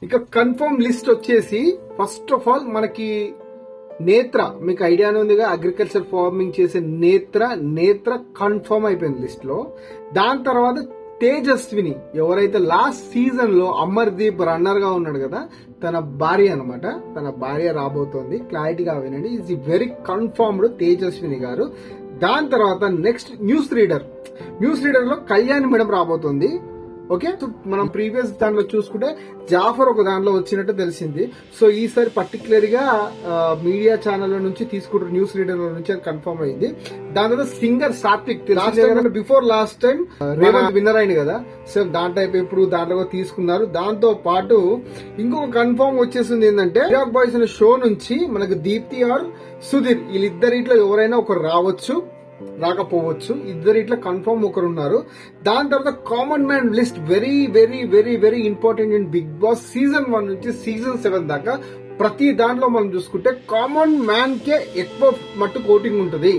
ఇక confirm list వచ్చేసి first of all మనకి నేత్ర, మీకు ఐడియానే ఉందిగా, అగ్రికల్చర్ ఫార్మింగ్ చేసే నేత్ర కన్ఫర్మ్ అయిపోయింది లిస్ట్ లో. దాని తర్వాత తేజస్విని, ఎవరైతే లాస్ట్ సీజన్ లో అమర్దీప్ రన్నర్ గా ఉన్నాడు కదా, తన భార్య అనమాట, తన భార్య రాబోతోంది. క్లారిటీగా వినండి, ఈజ్ వెరీ కన్ఫర్మ్డ్ తేజస్విని గారు. దాని తర్వాత నెక్స్ట్ న్యూస్ రీడర్ లో కళ్యాణి మేడం రాబోతోంది. ఓకే, మనం ప్రీవియస్ దాంట్లో చూసుకుంటే జాఫర్ ఒక దాంట్లో వచ్చినట్టు తెలిసింది. సో ఈసారి పర్టికులర్ గా మీడియా ఛానల్ నుంచి తీసుకుంటారు, న్యూస్ రీడర్ నుంచి అది కన్ఫర్మ్ అయింది. దాని తర్వాత singer Sathvik, before last time Revanth winner అయింది కదా, సో దాని టైప్ ఇప్పుడు దాంట్లో తీసుకున్నారు. దాంతో పాటు ఇంకొక కన్ఫర్మ్ వచ్చేసింది ఏంటంటే, బాయ్స్ అనే షో నుంచి మనకు దీప్తి ఆర్ సుధీర్, వీళ్ళిద్దరిట్లో ఎవరైనా ఒకరు రావచ్చు, రాకపోవచ్చు. ఇద్దరిట్లా కన్ఫర్మ్ ఒకరు ఉన్నారు. దాని తర్వాత common man list, very very very very important in Bigg Boss season 1 నుంచి సీజన్ 7 దాకా. ప్రతి దాంట్లో మనం చూసుకుంటే కామన్ మ్యాన్ కే ఎక్కువ మట్టు కోటింగ్ ఉంటుంది.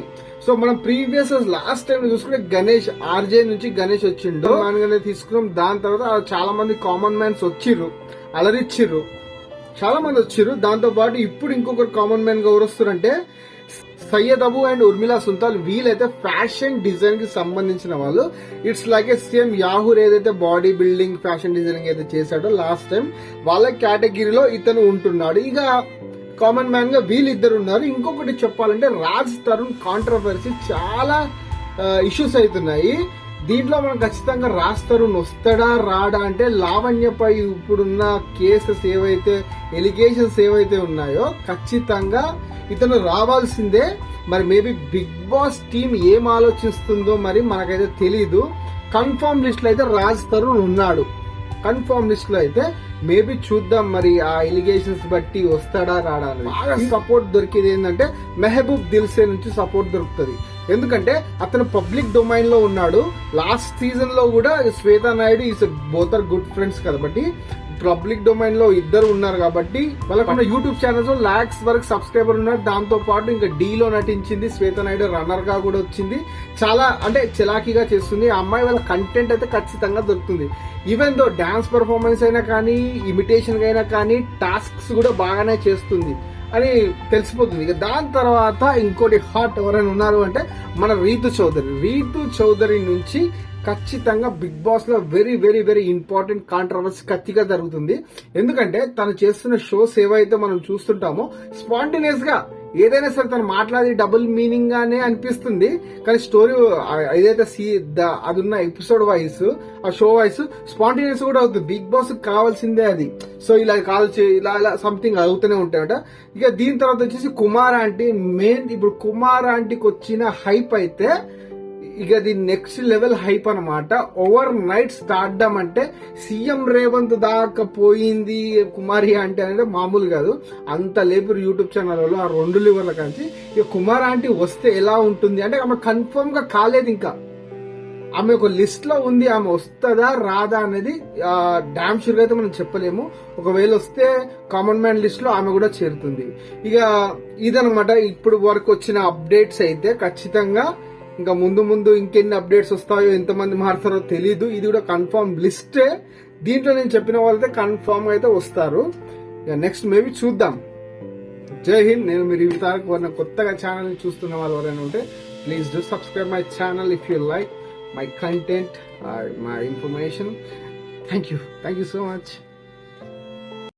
సో మనం ప్రీవియస్ లాస్ట్ టైం చూసుకుంటే గణేష్, ఆర్జే నుంచి గణేష్ వచ్చిండు, గానే తీసుకున్నాం. దాని తర్వాత చాలా మంది కామన్ మ్యాన్స్ వచ్చిర్రు, అలరిచ్చిర్రు, చాలా మంది వచ్చిర్రు. దాంతో పాటు ఇప్పుడు ఇంకొకరు కామన్ మ్యాన్ గా ఎవరు వస్తారంటే సయ్యద్ అబు అండ్ ఉర్మిలా సుల్తాన్. వీళ్ళైతే ఫ్యాషన్ డిజైన్ కి సంబంధించిన వాళ్ళు. ఇట్స్ లైక్ ఏ సేమ్ యాహూర్ ఏదైతే బాడీ బిల్డింగ్ ఫ్యాషన్ డిజైనింగ్ అయితే చేశాడో లాస్ట్ టైం, వాళ్ళ కేటగిరీలో ఇతను ఉంటున్నాడు. ఇక కామన్ మ్యాన్ గా వీళ్ళిద్దరు ఉన్నారు. ఇంకొకటి చెప్పాలంటే రాజ్ తరుణ్ కాంట్రవర్సీ, చాలా ఇష్యూస్ అవుతున్నాయి దీంట్లో. మనం ఖచ్చితంగా రాజ్ తరుణ్ వస్తాడా రాడా అంటే, లావణ్యపై ఇప్పుడున్న కేసెస్ ఏవైతే, ఎలిగేషన్స్ ఏవైతే ఉన్నాయో ఖచ్చితంగా ఇతను రావాల్సిందే. మరి మేబీ బిగ్ బాస్ టీమ్ ఏం ఆలోచిస్తుందో మరి మనకైతే తెలీదు. కన్ఫర్మ్ లిస్ట్ లో అయితే రాజ్ తరుణ్ ఉన్నాడు. కన్ఫర్మ్ లిస్ట్ లో అయితే మేబీ చూద్దాం మరి ఆ ఎలిగేషన్స్ బట్టి వస్తాడా రాడా. బాగా సపోర్ట్ దొరికేది ఏంటంటే మెహబూబ్ దిల్సే నుంచి సపోర్ట్ దొరుకుతుంది. ఎందుకంటే అతను పబ్లిక్ డొమైన్ లో ఉన్నాడు. లాస్ట్ సీజన్ లో కూడా Swetha Naidu is both are good friends కాబట్టి పబ్లిక్ డొమైన్ లో ఇద్దరు ఉన్నారు కాబట్టి వాళ్ళకున్న యూట్యూబ్ ఛానల్స్ లో లాక్స్ వరకు సబ్స్క్రైబర్ ఉన్నారు. దాంతో పాటు ఇంకా డీలో నటించింది, శ్వేతా నాయుడు రన్నర్ గా కూడా వచ్చింది. చాలా అంటే చలాకీగా చేస్తుంది ఆ అమ్మాయి. వాళ్ళ కంటెంట్ అయితే ఖచ్చితంగా దొరుకుతుంది. ఈవెన్ దో డాన్స్ పర్ఫార్మెన్స్ అయినా కానీ, ఇమిటేషన్ అయినా కానీ, టాస్క్స్ కూడా బాగానే చేస్తుంది అని తెలిసిపోతుంది. ఇక దాని తర్వాత ఇంకోటి హాట్ ఎవరైనా ఉన్నారు అంటే మన రీతు చౌదరి నుంచి ఖచ్చితంగా బిగ్ బాస్ లో very very very important controversy ఖచ్చితంగా జరుగుతుంది. ఎందుకంటే తను చేస్తున్న షోస్ ఏవైతే మనం చూస్తుంటామో స్పాంటేనియస్ గా ఏదైనా సరే తను మాట్లాడి డబుల్ మీనింగ్ గానే అనిపిస్తుంది. కానీ స్టోరీ ఏదైతే అది ఉన్న ఎపిసోడ్ వైస్, ఆ షో వైస్ స్పాంటేనియస్ కూడా అవుతుంది. బిగ్ బాస్ కావాల్సిందే అది. సో ఇలా ఇలా సంథింగ్ అవుతూనే ఉంటాయట. ఇక దీని తర్వాత వచ్చేసి కుమార్ ఆంటీ మెయిన్. ఇప్పుడు కుమార్ ఆంటీకి వచ్చిన హైప్ అయితే ఇక అది నెక్స్ట్ లెవెల్ హైప్ అనమాట. ఓవర్ నైట్ స్టార్డమ్ అంటే సీఎం రేవంత్ దాకా పోయింది కుమారి ఆంటీ అంటే మామూలు కాదు. అంత లేబర్ యూట్యూబ్ ఛానల్ ఆ 2 లివర్ల కాంచి ఇక కుమార్ ఆంటీ వస్తే ఎలా ఉంటుంది అంటే, ఆమె కన్ఫర్మ్ గా కాలేదు ఇంకా. ఆమె ఒక లిస్ట్ లో ఉంది. ఆమె వస్తుందా రాదా అనేది డామ్ షూర్ గా అయితే మనం చెప్పలేము. ఒకవేళ వస్తే కామన్ మ్యాన్ లిస్ట్ లో ఆమె కూడా చేరుతుంది. ఇక ఇదనమాట ఇప్పుడు వరకు వచ్చిన అప్డేట్స్. అయితే ఖచ్చితంగా ఇంకా ముందు ఇంకెన్ని అప్డేట్స్ వస్తాయో, ఎంతమంది మారుతారో తెలీదు. ఇది కూడా కన్ఫర్మ్ లిస్టే. దీంట్లో నేను చెప్పిన వాళ్ళైతే కన్ఫర్మ్ అయితే వస్తారు. ఇక నెక్స్ట్ మేబీ చూద్దాం. జై హింద్. నేను మీరు ఈ తారకు కొత్తగా ఛానల్ చూస్తున్న వాళ్ళు ఎవరైనా ఉంటే please do subscribe my channel if you like my content or my information. Thank you so much.